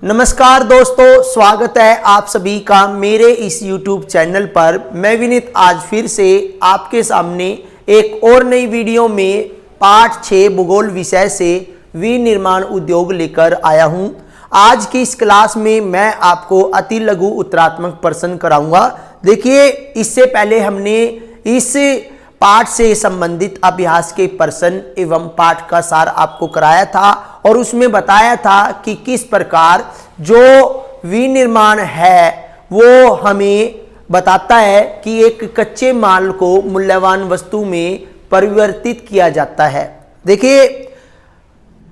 नमस्कार दोस्तों, स्वागत है आप सभी का मेरे इस YouTube चैनल पर। मैं विनीत आज फिर से आपके सामने एक और नई वीडियो में पाठ 6 भूगोल विषय से विनिर्माण उद्योग लेकर आया हूं। आज की इस क्लास में मैं आपको अति लघु उत्तरात्मक प्रश्न कराऊंगा। देखिए, इससे पहले हमने इस पाठ से संबंधित अभ्यास के प्रश्न एवं पाठ का सार आपको कराया था और उसमें बताया था कि किस प्रकार जो विनिर्माण है वो हमें बताता है कि एक कच्चे माल को मूल्यवान वस्तु में परिवर्तित किया जाता है। देखिए,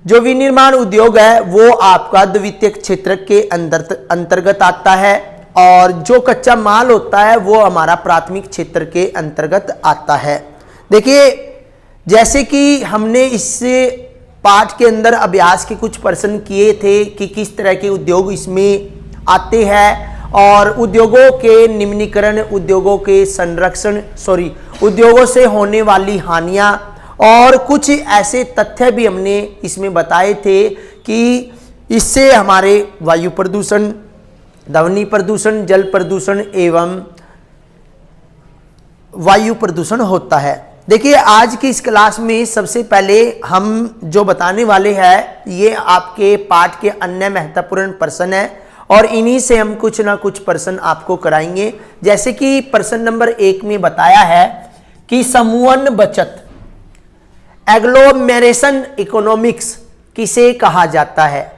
जो विनिर्माण उद्योग है वो आपका द्वितीयक क्षेत्र के अंतर्गत आता है और जो कच्चा माल होता है वो हमारा प्राथमिक क्षेत्र के अंतर्गत आता है। देखिए, जैसे कि हमने इस पाठ के अंदर अभ्यास के कुछ प्रश्न किए थे कि किस तरह के उद्योग इसमें आते हैं और उद्योगों के निम्नीकरण, उद्योगों के संरक्षण, उद्योगों से होने वाली हानियां और कुछ ऐसे तथ्य भी हमने इसमें बताए थे कि इससे हमारे वायु प्रदूषण, ध्वनि प्रदूषण, जल प्रदूषण एवं वायु प्रदूषण होता है। देखिए, आज की इस क्लास में सबसे पहले हम जो बताने वाले हैं ये आपके पाठ के अन्य महत्वपूर्ण प्रश्न है और इन्हीं से हम कुछ ना कुछ प्रश्न आपको कराएंगे। जैसे कि प्रश्न नंबर 1 में बताया है कि समूहन बचत, एग्लोमेरेशन इकोनॉमिक्स किसे कहा जाता है।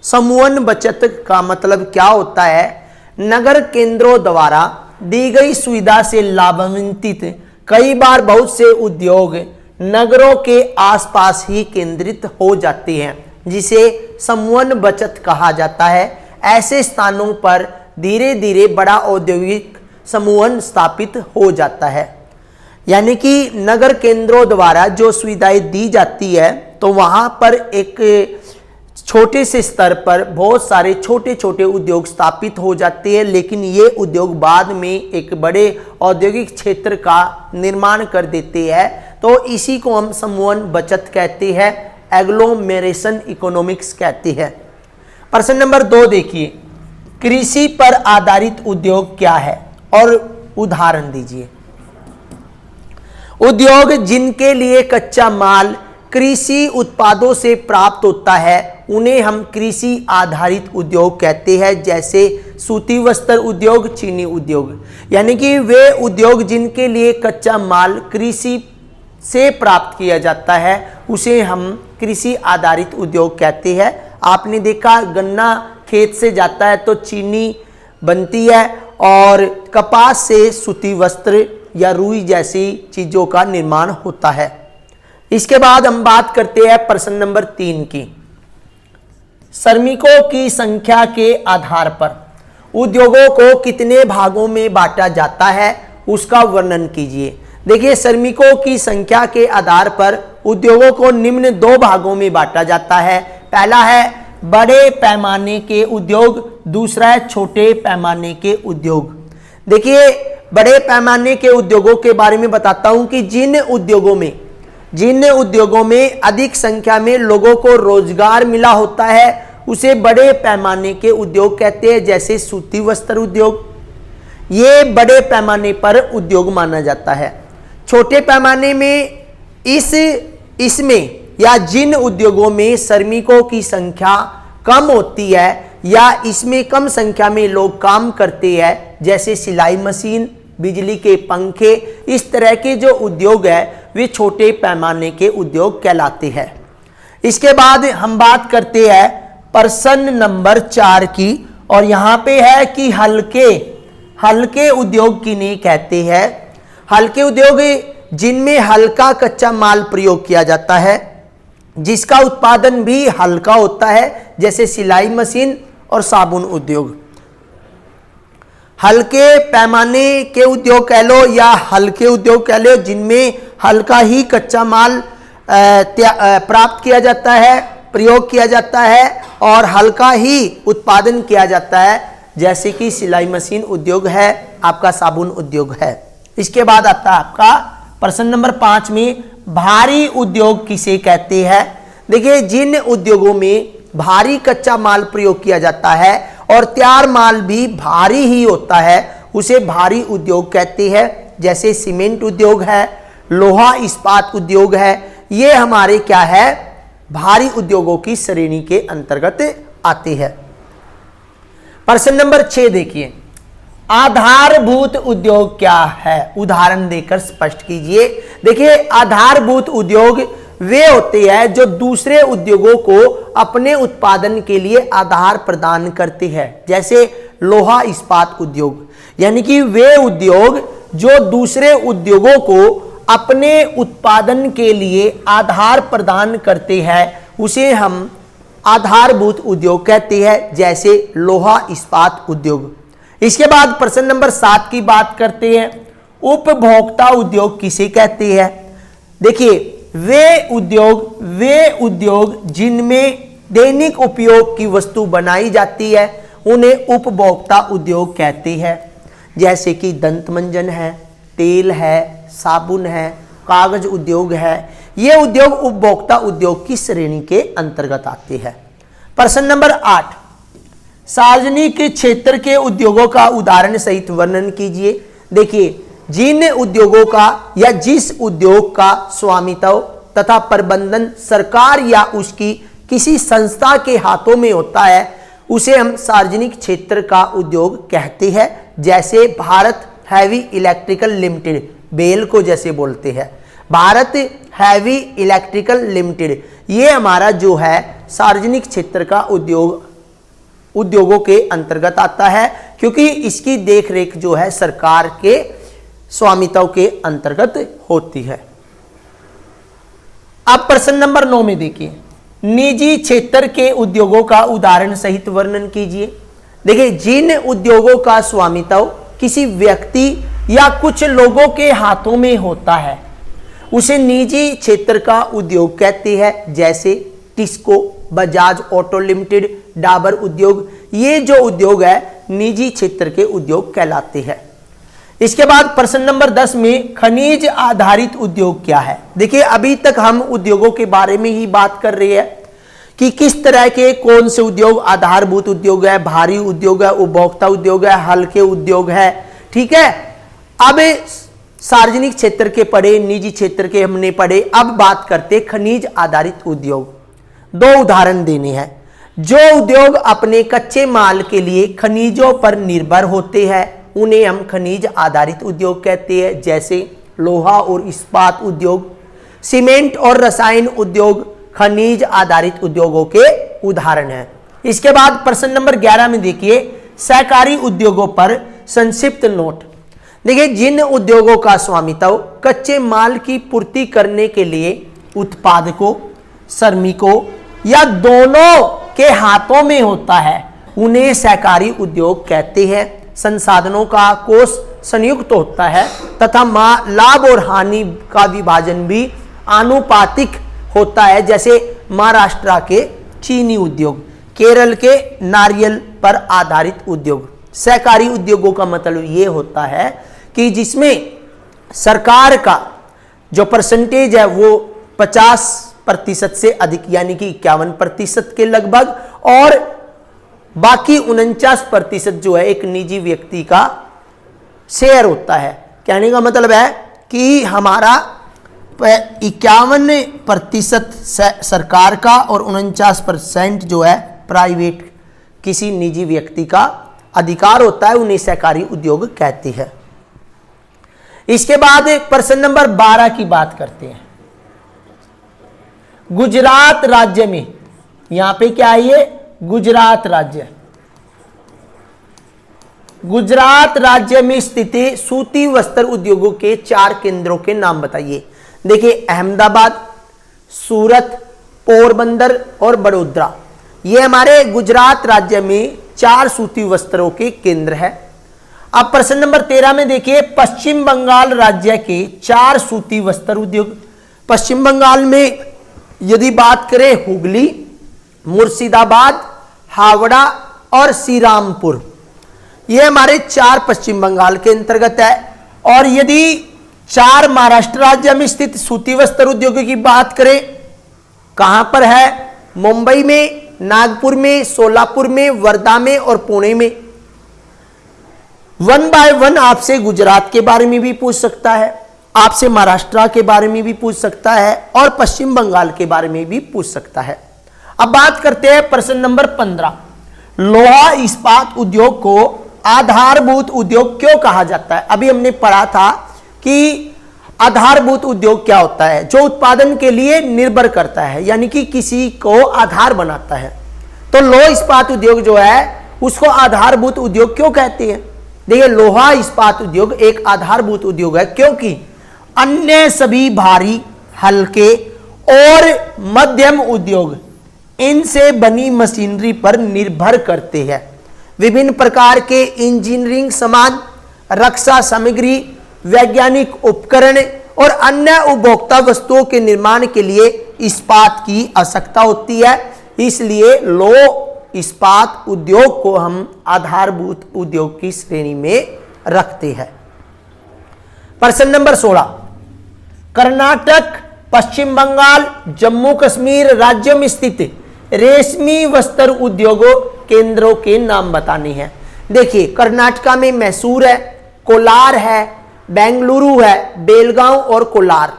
समूहन बचत का मतलब क्या होता है? नगर केंद्रों द्वारा दी गई सुविधा से लाभान्वित कई बार बहुत से उद्योग नगरों के आसपास ही केंद्रित हो जाते हैं, जिसे समूहन बचत कहा जाता है। ऐसे स्थानों पर धीरे धीरे बड़ा औद्योगिक समूहन स्थापित हो जाता है। यानी कि नगर केंद्रों द्वारा जो सुविधाएं दी जाती है तो वहां पर एक छोटे से स्तर पर बहुत सारे छोटे छोटे उद्योग स्थापित हो जाते हैं, लेकिन ये उद्योग बाद में एक बड़े औद्योगिक क्षेत्र का निर्माण कर देते हैं। तो इसी को हम समूहन बचत कहते हैं, एग्लोमेरेशन इकोनॉमिक्स कहते हैं। प्रश्न नंबर 2 देखिए, कृषि पर आधारित उद्योग क्या है और उदाहरण दीजिए। उद्योग जिनके लिए कच्चा माल कृषि उत्पादों से प्राप्त होता है उन्हें हम कृषि आधारित उद्योग कहते हैं, जैसे सूती वस्त्र उद्योग, चीनी उद्योग। यानी कि वे उद्योग जिनके लिए कच्चा माल कृषि से प्राप्त किया जाता है उसे हम कृषि आधारित उद्योग कहते हैं। आपने देखा, गन्ना खेत से जाता है तो चीनी बनती है और कपास से सूती वस्त्र या रुई जैसी चीजों का निर्माण होता है। इसके बाद हम बात करते हैं प्रश्न नंबर 3 की। श्रमिकों की संख्या के आधार पर उद्योगों को कितने भागों में बांटा जाता है उसका वर्णन कीजिए। देखिए, श्रमिकों की संख्या के आधार पर उद्योगों को निम्न 2 भागों में बांटा जाता है। पहला है बड़े पैमाने के उद्योग, दूसरा है छोटे पैमाने के उद्योग। देखिए, बड़े पैमाने के उद्योगों के बारे में बताता हूं कि जिन उद्योगों में अधिक संख्या में लोगों को रोजगार मिला होता है उसे बड़े पैमाने के उद्योग कहते हैं, जैसे सूती वस्त्र उद्योग। ये बड़े पैमाने पर उद्योग माना जाता है। छोटे पैमाने में इसमें या जिन उद्योगों में श्रमिकों की संख्या कम होती है या इसमें कम संख्या में लोग काम करते हैं, जैसे सिलाई मशीन, बिजली के पंखे, इस तरह के जो उद्योग है वे छोटे पैमाने के उद्योग कहलाते हैं। इसके बाद हम बात करते हैं प्रश्न नंबर 4 की और यहाँ पे है कि हल्के उद्योग किन्हें कहते हैं। हल्के उद्योग जिनमें हल्का कच्चा माल प्रयोग किया जाता है, जिसका उत्पादन भी हल्का होता है, जैसे सिलाई मशीन और साबुन उद्योग। हल्के पैमाने के उद्योग कह लो या हल्के उद्योग कह लो जिनमें हल्का ही कच्चा माल प्राप्त किया जाता है, प्रयोग किया जाता है और हल्का ही उत्पादन किया जाता है, जैसे कि सिलाई मशीन उद्योग है, आपका साबुन उद्योग है। इसके बाद आता है आपका प्रश्न नंबर 5 में भारी उद्योग किसे कहते हैं। देखिए, जिन उद्योगों में भारी कच्चा माल प्रयोग किया जाता है और तैयार माल भी भारी ही होता है, उसे भारी उद्योग कहते हैं। जैसे सीमेंट उद्योग है, लोहा इस्पात उद्योग है, ये हमारे क्या है, भारी उद्योगों की श्रेणी के अंतर्गत आते हैं। प्रश्न नंबर 6 देखिए, आधारभूत उद्योग क्या है, उदाहरण देकर स्पष्ट कीजिए। देखिए, आधारभूत उद्योग वे होते हैं जो दूसरे उद्योगों को अपने उत्पादन के लिए आधार प्रदान करते हैं। जैसे लोहा इस्पात उद्योग, यानी कि वे उद्योग जो दूसरे उद्योगों को अपने उत्पादन के लिए आधार प्रदान करते हैं, उसे हम आधारभूत उद्योग कहते हैं। जैसे लोहा इस्पात उद्योग। इसके बाद प्रश्न नंबर 7 की बात करते हैं, उपभोक्ता उद्योग किसे कहते हैं। देखिए, वे उद्योग जिनमें दैनिक उपयोग की वस्तु बनाई जाती है, उन्हें उपभोक्ता उद्योग कहते हैं। जैसे कि दंत मंजन है, तेल है, साबुन है, कागज उद्योग है, ये उद्योग उपभोक्ता उद्योग की श्रेणी के अंतर्गत आते हैं। प्रश्न नंबर 8, सार्वजनिक क्षेत्र के उद्योगों का उदाहरण सहित वर्णन कीजिए। देखिए, जिन उद्योगों का या जिस उद्योग का स्वामित्व तथा प्रबंधन सरकार या उसकी किसी संस्था के हाथों में होता है, उसे हम सार्वजनिक क्षेत्र का उद्योग कहते हैं। जैसे Bharat heavy electrical limited, BHEL को जैसे बोलते हैं, भारत हैवी इलेक्ट्रिकल लिमिटेड, ये हमारा जो है सार्वजनिक क्षेत्र का उद्योगों के अंतर्गत आता है, क्योंकि इसकी देखरेख जो है सरकार के स्वामित्व के अंतर्गत होती है। अब प्रश्न नंबर 9 में देखिए, निजी क्षेत्र के उद्योगों का उदाहरण सहित वर्णन कीजिए। देखिए, जिन उद्योगों का स्वामित्व किसी व्यक्ति या कुछ लोगों के हाथों में होता है, उसे निजी क्षेत्र का उद्योग कहते हैं। जैसे टिस्को, बजाज ऑटो लिमिटेड, डाबर उद्योग, ये जो उद्योग है निजी क्षेत्र के उद्योग कहलाते हैं। इसके बाद प्रश्न नंबर 10 में खनिज आधारित उद्योग क्या है। देखिए, अभी तक हम उद्योगों के बारे में ही बात कर रहे हैं कि किस तरह के कौन से उद्योग आधारभूत उद्योग है, भारी उद्योग है, उपभोक्ता उद्योग है, हल्के उद्योग है। ठीक है, अब सार्वजनिक क्षेत्र के पढ़े, निजी क्षेत्र के हमने पढ़े, अब बात करते खनिज आधारित उद्योग। 2 उदाहरण देने हैं। जो उद्योग अपने कच्चे माल के लिए खनिजों पर निर्भर होते हैं, उन्हें हम खनिज आधारित उद्योग कहते हैं। जैसे लोहा और इस्पात उद्योग, सीमेंट और रसायन उद्योग खनिज आधारित उद्योगों के उदाहरण हैं। इसके बाद प्रश्न नंबर 11 में देखिए, सहकारी उद्योगों पर संक्षिप्त नोट। देखिए, जिन उद्योगों का स्वामित्व कच्चे माल की पूर्ति करने के लिए उत्पादकों, श्रमिकों या दोनों के हाथों में होता है, उन्हें सहकारी उद्योग कहते हैं। संसाधनों का कोष संयुक्त होता है तथा लाभ और हानि का विभाजन भी आनुपातिक होता है। जैसे महाराष्ट्र के चीनी उद्योग, केरल के नारियल पर आधारित उद्योग। सहकारी उद्योगों का मतलब ये होता है कि जिसमें सरकार का जो परसेंटेज है वो 50% से अधिक, यानी कि 51% के लगभग, और बाकी 49% जो है एक निजी व्यक्ति का शेयर होता है। कहने का मतलब है कि हमारा 51% सरकार का और 49% जो है प्राइवेट किसी निजी व्यक्ति का अधिकार होता है, उन्हें सहकारी उद्योग कहते हैं। इसके बाद प्रश्न नंबर 12 की बात करते हैं। गुजरात राज्य में, यहां पे क्या है ये, गुजरात राज्य, गुजरात राज्य में स्थित सूती वस्त्र उद्योगों के 4 केंद्रों के नाम बताइए। देखिए, अहमदाबाद, सूरत, पोरबंदर और बड़ोदरा, ये हमारे गुजरात राज्य में 4 सूती वस्त्रों के केंद्र है। अब प्रश्न नंबर 13 में देखिए, पश्चिम बंगाल राज्य के 4 सूती वस्त्र उद्योग। पश्चिम बंगाल में यदि बात करें, हुगली, मुर्शिदाबाद, हावड़ा और श्रीरामपुर, ये हमारे 4 पश्चिम बंगाल के अंतर्गत है। और यदि 4 महाराष्ट्र राज्य में स्थित सूती वस्त्र उद्योग की बात करें, कहां पर है, मुंबई में, नागपुर में, सोलापुर में, वर्धा में और पुणे में। 1 बाय 1 आपसे गुजरात के बारे में भी पूछ सकता है, आपसे महाराष्ट्र के बारे में भी पूछ सकता है और पश्चिम बंगाल के बारे में भी पूछ सकता है। अब बात करते हैं प्रश्न नंबर 15। लोहा इस्पात उद्योग को आधारभूत उद्योग क्यों कहा जाता है? अभी हमने पढ़ा था कि आधारभूत उद्योग क्या होता है, जो उत्पादन के लिए निर्भर करता है, यानी कि किसी को आधार बनाता है। तो लोहा इस्पात उद्योग जो है उसको आधारभूत उद्योग क्यों कहते हैं? देखिए, लोहा इस्पात उद्योग एक आधारभूत उद्योग है क्योंकि अन्य सभी भारी, हल्के और मध्यम उद्योग इनसे बनी मशीनरी पर निर्भर करते हैं। विभिन्न प्रकार के इंजीनियरिंग सामान, रक्षा सामग्री, वैज्ञानिक उपकरण और अन्य उपभोक्ता वस्तुओं के निर्माण के लिए इस्पात की आवश्यकता होती है। इसलिए लोह इस्पात उद्योग को हम आधारभूत उद्योग की श्रेणी में रखते हैं। प्रश्न नंबर 16। कर्नाटक, पश्चिम बंगाल, जम्मू कश्मीर राज्यों में स्थित रेशमी वस्त्र उद्योगों केंद्रों के नाम बताने हैं। देखिए, कर्नाटका में मैसूर है, कोलार है, बेंगलुरु है, बेलगांव और कोलार,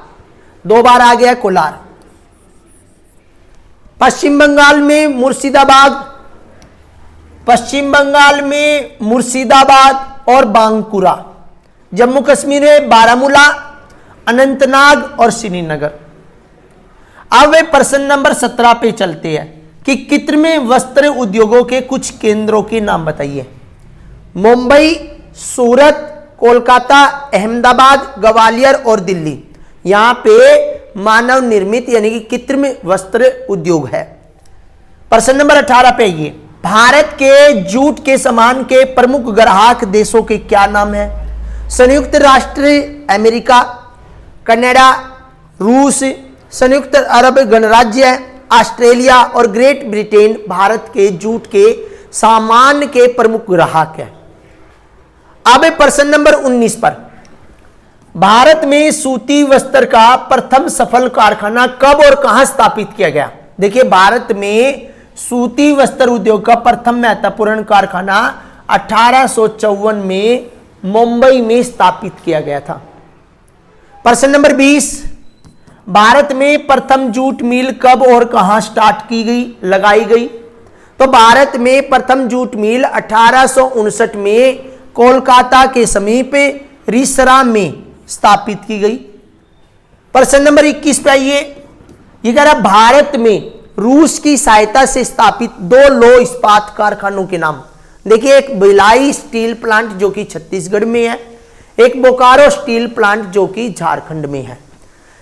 2 बार आ गया कोलार। पश्चिम बंगाल में मुर्शिदाबाद, पश्चिम बंगाल में मुर्शिदाबाद और बांकुरा। जम्मू कश्मीर में बारामूला, अनंतनाग और श्रीनगर। अब वे प्रश्न नंबर 17 पे चलते हैं कि कृत्रिम वस्त्र उद्योगों के कुछ केंद्रों के नाम बताइए। मुंबई, सूरत, कोलकाता, अहमदाबाद, ग्वालियर और दिल्ली। यहां पे मानव निर्मित यानी कि कृत्रिम वस्त्र उद्योग है। प्रश्न नंबर 18 पे ये, भारत के जूट के सामान के प्रमुख ग्राहक देशों के क्या नाम है? संयुक्त राष्ट्र अमेरिका, कनाडा, रूस, संयुक्त अरब गणराज्य, ऑस्ट्रेलिया और ग्रेट ब्रिटेन भारत के जूट के सामान के प्रमुख ग्राहक है। अब प्रश्न नंबर 19 पर, भारत में सूती वस्त्र का प्रथम सफल कारखाना कब और कहां स्थापित किया गया? देखिए, भारत में सूती वस्त्र उद्योग का प्रथम महत्वपूर्ण कारखाना 1854 में मुंबई में स्थापित किया गया था। प्रश्न नंबर 20, भारत में प्रथम जूट मिल कब और कहां स्टार्ट की गई, लगाई गई? तो भारत में प्रथम जूट मिल 1859 में कोलकाता के समीप रिसरा में स्थापित की गई। प्रश्न नंबर 21 पे आइए, ये कह रहा भारत में रूस की सहायता से स्थापित 2 लोह इस्पात कारखानों के नाम। देखिए, एक भिलाई स्टील प्लांट जो कि छत्तीसगढ़ में है, एक बोकारो स्टील प्लांट जो कि झारखंड में है।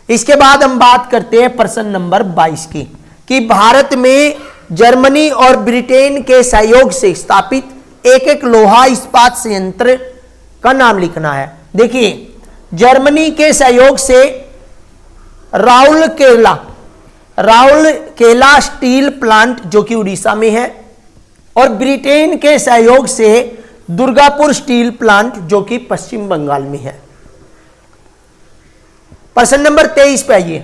इसके बाद हम बात करते हैं प्रश्न नंबर 22 की, कि भारत में जर्मनी और ब्रिटेन के सहयोग से स्थापित एक एक लोहा इस्पात संयंत्र का नाम लिखना है। देखिए, जर्मनी के सहयोग से राउरकेला स्टील प्लांट जो कि उड़ीसा में है, और ब्रिटेन के सहयोग से दुर्गापुर स्टील प्लांट जो कि पश्चिम बंगाल में है। प्रश्न नंबर 23 पे आइए,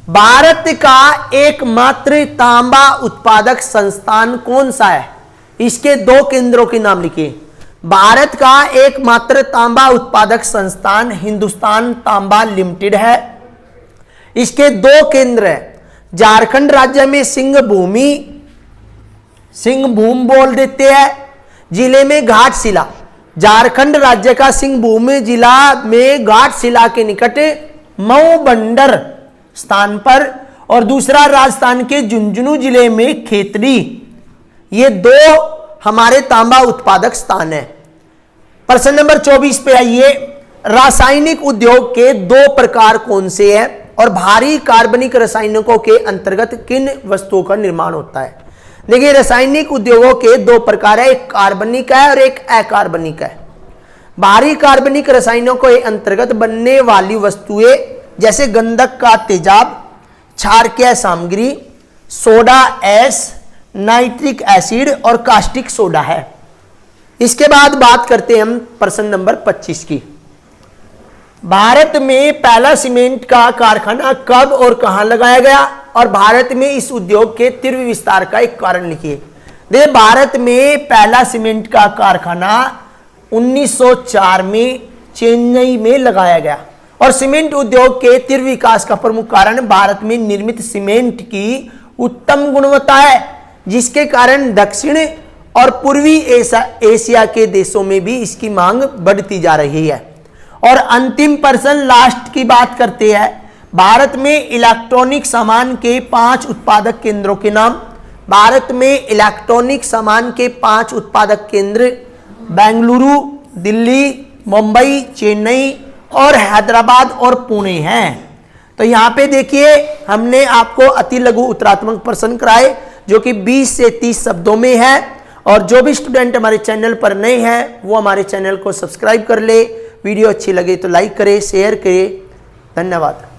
भारत का एकमात्र तांबा उत्पादक संस्थान कौन सा है? इसके 2 केंद्रों के नाम लिखिए। भारत का एकमात्र तांबा उत्पादक संस्थान हिंदुस्तान तांबा लिमिटेड है। इसके 2 केंद्र हैं, झारखंड राज्य में सिंहभूम बोल देते हैं, जिले में घाटशिला। झारखंड राज्य का सिंहभूम जिला में घाटशिला के निकट मऊ बंडर स्थान पर, और दूसरा राजस्थान के झुंझुनू जिले में खेतड़ी। ये 2 हमारे तांबा उत्पादक स्थान है। प्रश्न नंबर 24 पे आइए, रासायनिक उद्योग के 2 प्रकार कौन से हैं और भारी कार्बनिक रसायनों के अंतर्गत किन वस्तुओं का निर्माण होता है? देखिए, रासायनिक उद्योगों के 2 प्रकार है, एक कार्बनिक है और एक अकार्बनिक है। भारी कार्बनिक रसायनों के अंतर्गत बनने वाली वस्तुएं जैसे गंधक का तेजाब, क्षारकीय सामग्री, सोडा ऐश, नाइट्रिक एसिड और कास्टिक सोडा है। इसके बाद बात करते हैं हम प्रश्न नंबर 25 की। भारत में पहला सीमेंट का कारखाना कब और कहां लगाया गया? और भारत में इस उद्योग के तीव्र विस्तार का एक कारण लिखिए। देखिए, भारत में पहला सीमेंट का कारखाना 1904 में चेन्नई में लगाया गया और सीमेंट उद्योग के तीव्र विकास का प्रमुख कारण भारत में निर्मित सीमेंट की उत्तम गुणवत्ता है, जिसके कारण दक्षिण और पूर्वी एशिया के देशों में भी इसकी मांग बढ़ती जा रही है। और अंतिम पर्सन लास्ट की बात करते हैं। भारत में इलेक्ट्रॉनिक सामान के 5 उत्पादक केंद्रों के नाम। भारत में इलेक्ट्रॉनिक सामान के 5 उत्पादक केंद्र बेंगलुरु, दिल्ली, मुंबई, चेन्नई और हैदराबाद और पुणे हैं। तो यहाँ पे देखिए, हमने आपको अति लघु उत्तरात्मक प्रश्न कराए जो कि 20 से 30 शब्दों में है। और जो भी स्टूडेंट हमारे चैनल पर नए हैं वो हमारे चैनल को सब्सक्राइब कर ले। वीडियो अच्छी लगे तो लाइक करें, शेयर करें। धन्यवाद।